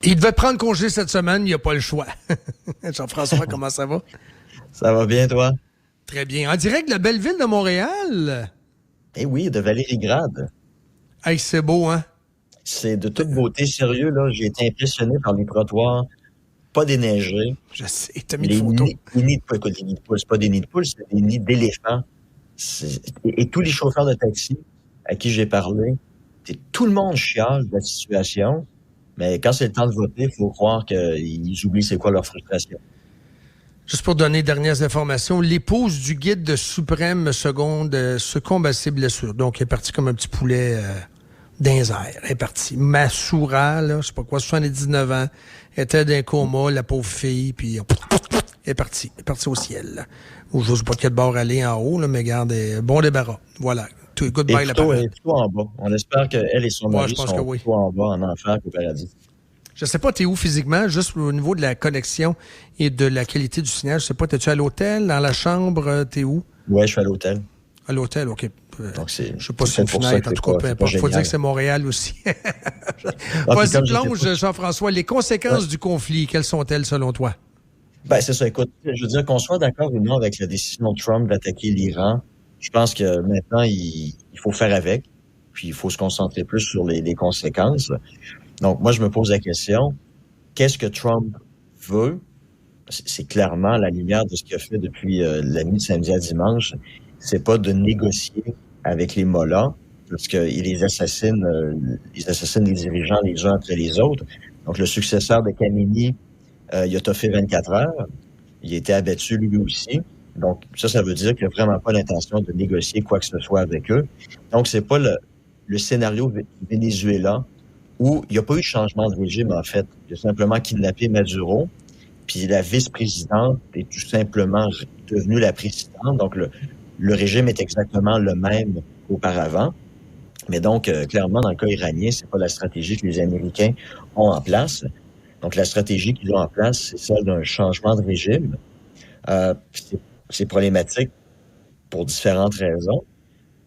Il devait prendre congé cette semaine, il n'a pas le choix. Jean-François, comment ça va? Ça va bien, toi? Très bien. En direct de la belle ville de Montréal. Eh oui, de Valérie-Grade. Hey, c'est beau, hein? C'est de toute beauté, sérieux, là. J'ai été impressionné par les trottoirs, pas déneigés. Je sais, t'as mis une photo. Les nids de poules, écoute, les nids de poules, c'est pas des nids de poules, c'est des nids d'éléphants. Et tous les chauffeurs de taxi à qui j'ai parlé, tout le monde chiale de la situation, mais quand c'est le temps de voter, il faut croire qu'ils oublient c'est quoi leur frustration. Juste pour donner dernières informations, l'épouse du guide de Suprême Seconde succombe à ses blessures. Donc, elle est partie comme un petit poulet dans les airs. Elle est partie. Massoura, là, je sais pas quoi, 79 ans, était d'un coma, la pauvre fille, puis elle est partie. Elle est partie au ciel. Là. Ou je sais pas de quel bord aller en haut, là, mais regarde, bon débarras. Voilà. Goodbye, la Elle est plutôt en bas. On espère qu'elle et son mari sont plutôt en bas, en enfer qu'au paradis. Je sais pas, t'es où physiquement, juste au niveau de la connexion et de la qualité du signal. Je sais pas, t'es-tu à l'hôtel, dans la chambre, t'es où? Ouais, je suis à l'hôtel. À l'hôtel, OK. Donc je sais pas si c'est une fenêtre, en tout cas, peu importe. Il faut dire que c'est Montréal aussi. Vas-y, plonge, Jean-François. Les conséquences du conflit, quelles sont-elles selon toi? Ben, c'est ça. Écoute, je veux dire qu'on soit d'accord ou non avec la décision de Trump d'attaquer l'Iran, je pense que maintenant, il faut faire avec. Puis, il faut se concentrer plus sur les conséquences. Donc, moi, je me pose la question, qu'est-ce que Trump veut? C'est clairement à la lumière de ce qu'il a fait depuis la nuit de samedi à dimanche. C'est pas de négocier avec les mollahs, parce qu'ils les assassinent les dirigeants les uns après les autres. Donc, le successeur de Khamenei, il a toffé 24 heures. Il a été abattu lui aussi. Donc, ça veut dire qu'il n'a vraiment pas l'intention de négocier quoi que ce soit avec eux. Donc, c'est pas le scénario Venezuela où il n'y a pas eu de changement de régime, en fait. Il a simplement kidnappé Maduro, puis la vice-présidente est tout simplement devenue la présidente. Donc, le régime est exactement le même qu'auparavant. Mais donc, clairement, dans le cas iranien, c'est pas la stratégie que les Américains ont en place. Donc, la stratégie qu'ils ont en place, c'est celle d'un changement de régime. C'est problématique pour différentes raisons.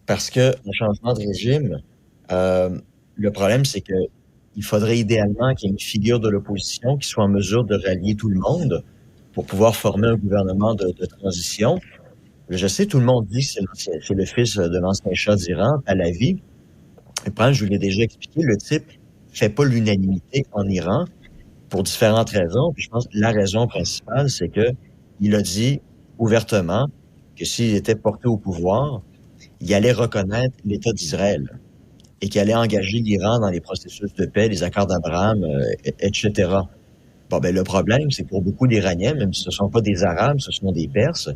Parce que le changement de régime, le problème, c'est que il faudrait idéalement qu'il y ait une figure de l'opposition qui soit en mesure de rallier tout le monde pour pouvoir former un gouvernement de transition. Je sais, tout le monde dit que c'est le fils de l'ancien Shah d'Iran, Pahlavi. Le problème, je vous l'ai déjà expliqué, le type fait pas l'unanimité en Iran pour différentes raisons. Puis je pense que la raison principale, c'est que il a dit ouvertement que s'il était porté au pouvoir, il allait reconnaître l'État d'Israël et qu'il allait engager l'Iran dans les processus de paix, les accords d'Abraham, etc. Bon, ben le problème, c'est que pour beaucoup d'Iraniens, même si ce ne sont pas des Arabes, ce sont des Perses,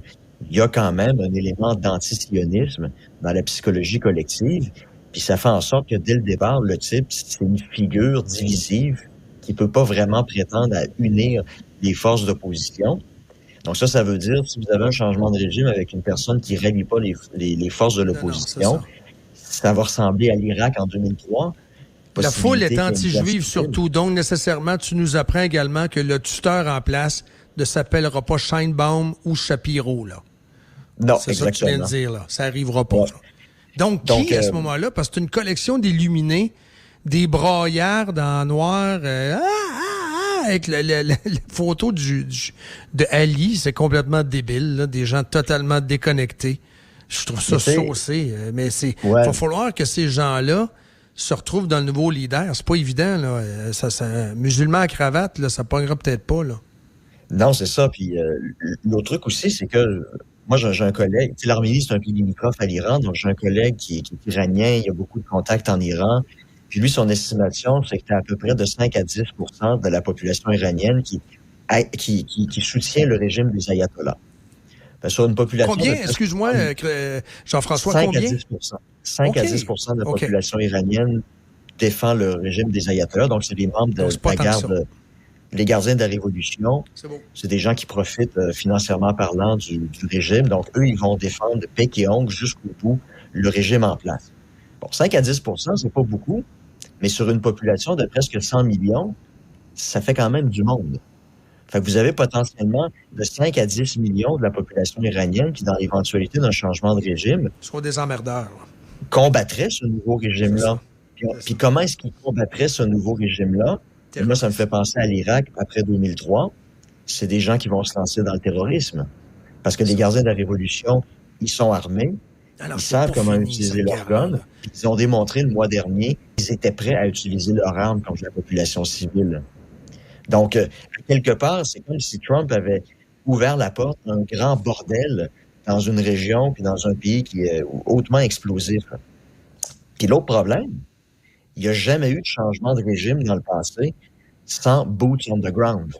il y a quand même un élément d'antisionisme dans la psychologie collective. Puis ça fait en sorte que dès le départ, le type, c'est une figure divisive qui peut pas vraiment prétendre à unir les forces d'opposition. Donc ça veut dire, si vous avez un changement de régime avec une personne qui rallie pas les forces de l'opposition, ça va ressembler à l'Irak en 2003. La foule est anti-juive surtout. Donc, nécessairement, tu nous apprends également que le tuteur en place ne s'appellera pas Sheinbaum ou Shapiro, là. Non, c'est exactement. C'est ça que tu viens de dire, là. Ça n'arrivera pas, ouais. Donc, qui, à ce moment-là? Parce que c'est une collection d'illuminés, des braillards en noir, avec la photo de Ali, c'est complètement débile, là, des gens totalement déconnectés. Je trouve ça saucé, mais il va falloir que ces gens-là se retrouvent dans le nouveau leader. C'est pas évident, là. Un musulman à cravate, là, ça pognera peut-être pas, là. Non, c'est ça. Puis l'autre truc aussi, c'est que moi, j'ai un collègue, l'Arménie, c'est un pays limitrophe à l'Iran, donc j'ai un collègue qui est iranien, il a beaucoup de contacts en Iran. Puis lui, son estimation, c'est que tu as à peu près de 5 à 10 % de la population iranienne qui soutient le régime des ayatollahs. Sur une population... Combien? Excuse-moi, Jean-François, 5 combien? À 10 5 à 10 % de la population iranienne défend le régime des ayatollahs. Donc, c'est des membres de la garde, les gardiens de la révolution. C'est des gens qui profitent financièrement parlant du régime. Donc, eux, ils vont défendre bec et ongle jusqu'au bout le régime en place. Bon, 5 à 10 % c'est pas beaucoup, mais sur une population de presque 100 millions, ça fait quand même du monde. Fait que vous avez potentiellement de 5 à 10 millions de la population iranienne qui, dans l'éventualité d'un changement de régime, soit des emmerdeurs, combattrait ce nouveau régime-là. Puis comment est-ce qu'ils combattraient ce nouveau régime-là? Et moi, ça me fait penser à l'Irak après 2003. C'est des gens qui vont se lancer dans le terrorisme. Parce que les gardiens de la Révolution, ils sont armés. Alors, ils savent comment utiliser leurs guns. Ils ont démontré le mois dernier qu'ils étaient prêts à utiliser leurs armes contre la population civile. Donc, quelque part, c'est comme si Trump avait ouvert la porte à un grand bordel dans une région puis dans un pays qui est hautement explosif. Puis l'autre problème, il n'y a jamais eu de changement de régime dans le passé sans boots on the ground.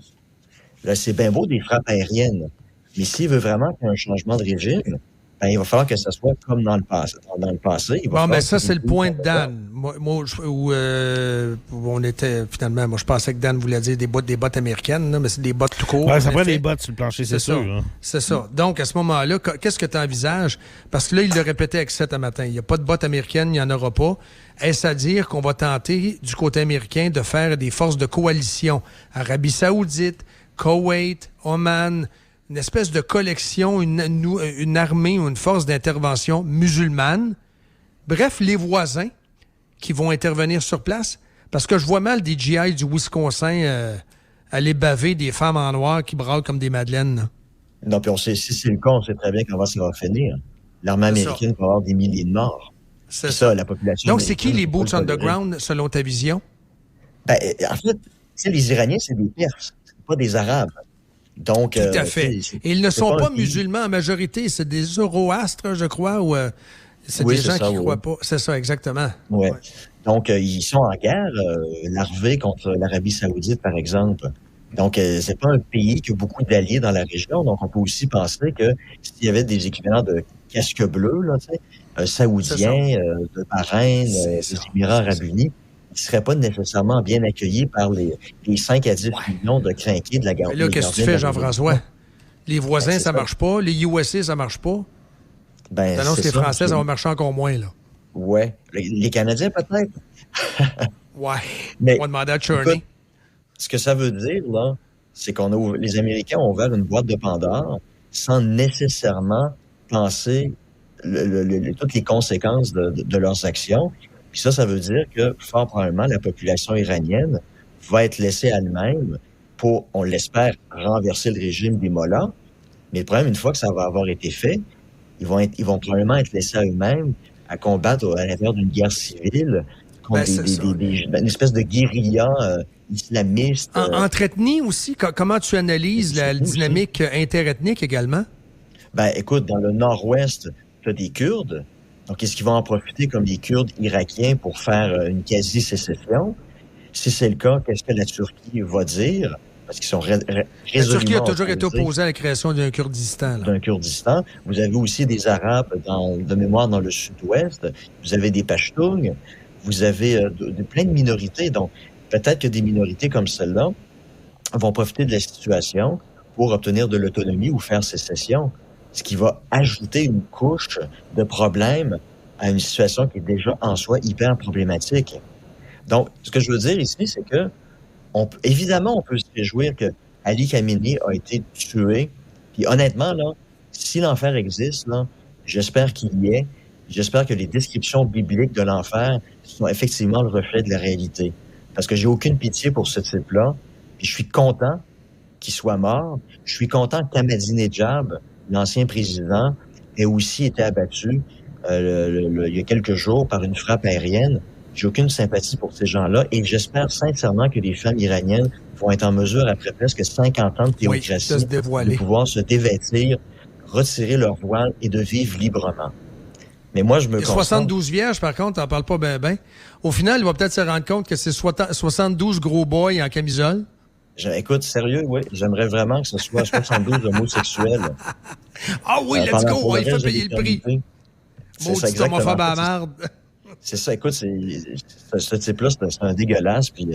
Là, c'est bien beau des frappes aériennes, mais s'il veut vraiment qu'il y ait un changement de régime, ben, il va falloir que ça soit comme dans le passé. Dans le passé, il va bon, mais ça, c'est le point de Dan. Moi où on était, finalement, moi, je pensais que Dan voulait dire des bottes américaines, là, mais c'est des bottes tout court. Ouais, ça prend des bottes sur le plancher, c'est sûr. Hein. C'est ça. Donc, à ce moment-là, qu'est-ce que tu envisages? Parce que là, il le répétait avec 7 à matin. Il n'y a pas de bottes américaines, il n'y en aura pas. Est-ce à dire qu'on va tenter, du côté américain, de faire des forces de coalition? Arabie Saoudite, Koweït, Oman, une espèce de collection, une armée ou une force d'intervention musulmane. Bref, les voisins qui vont intervenir sur place. Parce que je vois mal des GI du Wisconsin aller baver des femmes en noir qui braillent comme des madeleines. Là. Non, puis on sait, si c'est le cas, on sait très bien comment ça va finir. L'armée américaine va avoir des milliers de morts. C'est ça, la population. Donc, c'est qui les boots on the ground, selon ta vision? Ben, en fait, les Iraniens, c'est des Perses, c'est pas des Arabes. Donc, tout à fait. Et ils ne sont pas musulmans en majorité. C'est des zoroastres, je crois, ou c'est des gens qui ne croient pas. C'est ça, exactement. Ouais. Donc, ils sont en guerre larvée contre l'Arabie Saoudite, par exemple. Donc, c'est pas un pays qui a beaucoup d'alliés dans la région. Donc, on peut aussi penser que s'il y avait des équivalents de casques bleus, là, tu sais, saoudiens, de Bahreïn, des Émirats arabes unis, qui ne seraient pas nécessairement bien accueillis par les 5 à 10 millions de crinqués de la garde. Là, qu'est-ce que tu fais, Jean-François? Les voisins, ça marche pas. Les USA, ça marche pas. Ben, t'annonces que les Français, ça va marcher encore moins, là. Ouais. Les Canadiens, peut-être. Ouais. Mais, on va demander à Cherney. Écoute, ce que ça veut dire, là, c'est les Américains ont ouvert une boîte de Pandore sans nécessairement penser toutes les conséquences de leurs actions. Puis ça veut dire que, fort probablement, la population iranienne va être laissée à elle-même pour, on l'espère, renverser le régime des mollahs. Mais le problème, une fois que ça va avoir été fait, ils vont probablement être laissés à eux-mêmes à combattre à l'intérieur d'une guerre civile contre une espèce de guérilla islamiste. Entre ethnies aussi, comment tu analyses la dynamique interethnique également? Ben, écoute, dans le nord-ouest, tu as des Kurdes. Donc, est-ce qu'ils vont en profiter comme les Kurdes irakiens pour faire une quasi-sécession? Si c'est le cas, qu'est-ce que la Turquie va dire? Parce qu'ils sont résolument la Turquie a toujours été opposée à la création d'un Kurdistan. D'un Kurdistan. Vous avez aussi des Arabes de mémoire dans le sud-ouest. Vous avez des Pashtuns. Vous avez plein de minorités. Donc, peut-être que des minorités comme celle-là vont profiter de la situation pour obtenir de l'autonomie ou faire sécession. Ce qui va ajouter une couche de problèmes à une situation qui est déjà en soi hyper problématique. Donc, ce que je veux dire ici, c'est que évidemment, on peut se réjouir que Ali Khamenei a été tué. Puis honnêtement, là, si l'enfer existe, là, j'espère qu'il y est. J'espère que les descriptions bibliques de l'enfer sont effectivement le reflet de la réalité. Parce que j'ai aucune pitié pour ce type-là. Puis je suis content qu'il soit mort. Je suis content qu'Ahmadinejad, l'ancien président, ait aussi été abattu il y a quelques jours par une frappe aérienne. J'ai aucune sympathie pour ces gens-là et j'espère sincèrement que les femmes iraniennes vont être en mesure, après presque 50 ans de théocratie, de pouvoir se dévêtir, retirer leur voile et de vivre librement. Mais moi, je me concentre... 72 vierges, par contre, t'en parles pas ben. Au final, il va peut-être se rendre compte que c'est 72 gros boys en camisole. Écoute, sérieux, oui. J'aimerais vraiment que ce soit 72 homosexuels. Ah oui, let's go! Il faut payer le prix. Maudit homophobe à la merde. C'est ça, écoute, ce type-là, c'est un dégueulasse, puis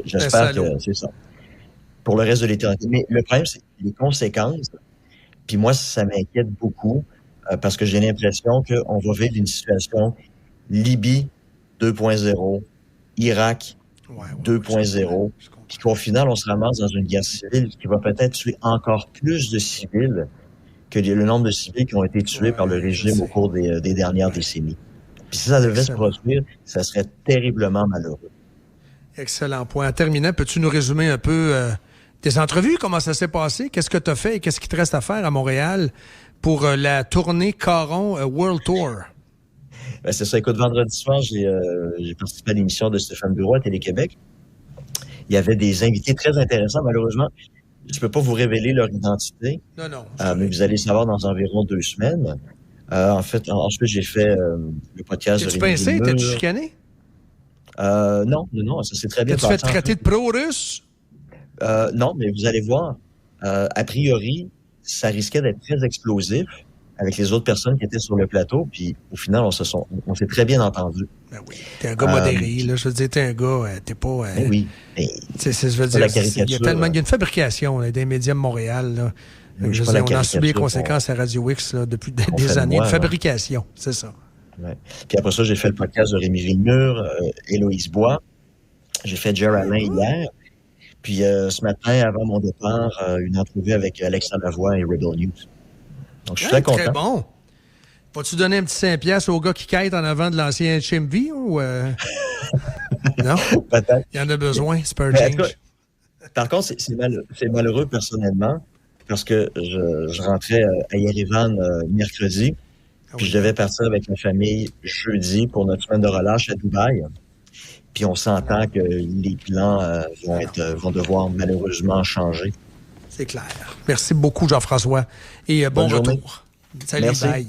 j'espère que c'est ça. Pour le reste de l'éternité. Mais le problème, c'est les conséquences. Puis moi, ça m'inquiète beaucoup, parce que j'ai l'impression qu'on va vivre une situation Libye 2.0, Irak 2.0, puis qu'au final, on se ramasse dans une guerre civile qui va peut-être tuer encore plus de civils que le nombre de civils qui ont été tués par le régime au cours des dernières décennies. Puis si ça devait se produire, ça serait terriblement malheureux. Excellent point. En terminant, peux-tu nous résumer un peu tes entrevues? Comment ça s'est passé? Qu'est-ce que tu as fait et qu'est-ce qu'il te reste à faire à Montréal pour la tournée Caron World Tour? Ben, c'est ça. Écoute, vendredi soir, j'ai participé à l'émission de Stéphane Bureau à Télé-Québec. Il y avait des invités très intéressants. Malheureusement, je ne peux pas vous révéler leur identité. Non. Mais vous allez savoir dans environ 2 semaines. Ensuite, j'ai fait le podcast de Rémi pincé? Villemur. T'es-tu chicané? Non, ça s'est très bien T'as-tu passé. fait traiter de pro-russe? Non, mais vous allez voir. A priori, ça risquait d'être très explosif avec les autres personnes qui étaient sur le plateau. Puis au final, on s'est très bien entendus. Ben oui. T'es un gars modéré, là. Je veux dire, t'es un gars, t'es pas... Ben oui. Je veux dire, il y a tellement... Il y a une fabrication là, des médias de Montréal, là. Oui, Je veux dire, on en subit les conséquences à Radio X là, depuis des années. Une fabrication, c'est ça. Ouais. Puis après ça, j'ai fait le podcast de Rémi Villemur, Héloïse Bois. J'ai fait Jer Alain hier. Puis ce matin, avant mon départ, une entrevue avec Alexa Lavoie et Rebel News. Donc, je suis très content. Très bon. Vas-tu donner un petit 5$ au gars qui quête en avant de l'ancien HMV ou... Non? Peut-être. Il y en a besoin, c'est pas un change. Par contre, c'est malheureux personnellement parce que je rentrais à Yerevan mercredi, puis je devais partir avec ma famille jeudi pour notre semaine de relâche à Dubaï. Puis on s'entend que les plans vont devoir malheureusement changer. C'est clair. Merci beaucoup, Jean-François. Et bon retour. Salut, bye.